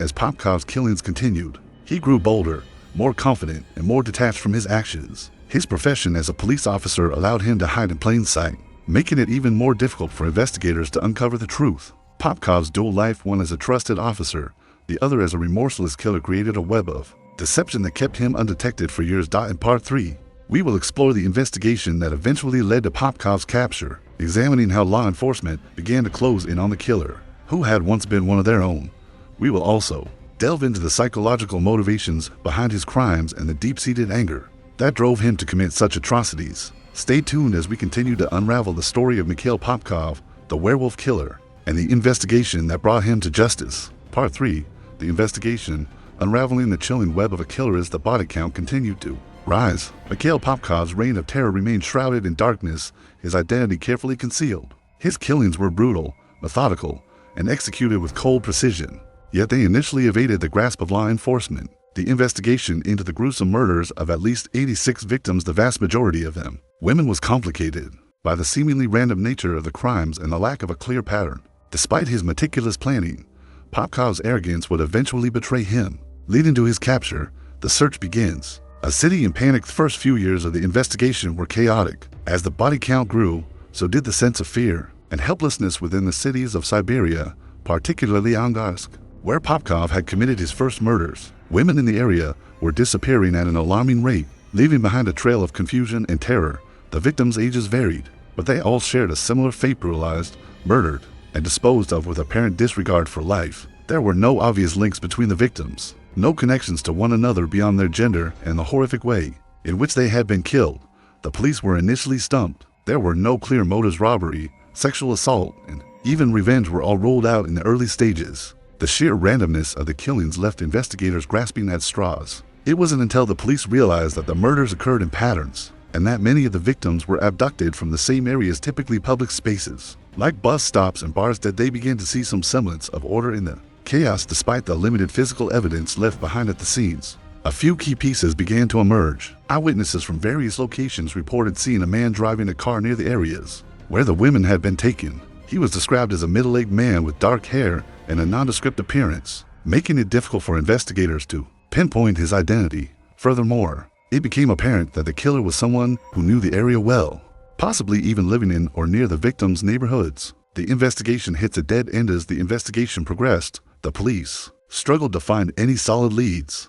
as Popkov's killings continued. He grew bolder, more confident, and more detached from his actions. His profession as a police officer allowed him to hide in plain sight, making it even more difficult for investigators to uncover the truth. Popkov's dual life, one as a trusted officer, the other as a remorseless killer, created a web of deception that kept him undetected for years. In Part 3, we will explore the investigation that eventually led to Popkov's capture, examining how law enforcement began to close in on the killer, who had once been one of their own. We will also delve into the psychological motivations behind his crimes and the deep-seated anger that drove him to commit such atrocities. Stay tuned as we continue to unravel the story of Mikhail Popkov, the werewolf killer, and the investigation that brought him to justice. Part 3, the investigation, unraveling the chilling web of a killer as the body count continued to rise. Mikhail Popkov's reign of terror remained shrouded in darkness, his identity carefully concealed. His killings were brutal, methodical, and executed with cold precision. Yet they initially evaded the grasp of law enforcement. The investigation into the gruesome murders of at least 86 victims, the vast majority of them women, was complicated by the seemingly random nature of the crimes and the lack of a clear pattern. Despite his meticulous planning, Popkov's arrogance would eventually betray him. Leading to his capture, the search begins. A city in panic. The first few years of the investigation were chaotic. As the body count grew, so did the sense of fear and helplessness within the cities of Siberia, particularly Angarsk, where Popkov had committed his first murders. Women in the area were disappearing at an alarming rate, leaving behind a trail of confusion and terror. The victims' ages varied, but they all shared a similar fate: brutalized, murdered, and disposed of with apparent disregard for life. There were no obvious links between the victims, no connections to one another beyond their gender and the horrific way in which they had been killed. The police were initially stumped. There were no clear motives. Robbery, sexual assault, and even revenge were all ruled out in the early stages. The sheer randomness of the killings left investigators grasping at straws. It wasn't until the police realized that the murders occurred in patterns, and that many of the victims were abducted from the same areas, typically public spaces, like bus stops and bars, that they began to see some semblance of order in the chaos. Despite the limited physical evidence left behind at the scenes, a few key pieces began to emerge. Eyewitnesses from various locations reported seeing a man driving a car near the areas where the women had been taken. He was described as a middle-aged man with dark hair and a nondescript appearance, making it difficult for investigators to pinpoint his identity. Furthermore, it became apparent that the killer was someone who knew the area well, possibly even living in or near the victims' neighborhoods. The investigation hits a dead end. As the investigation progressed, the police struggled to find any solid leads.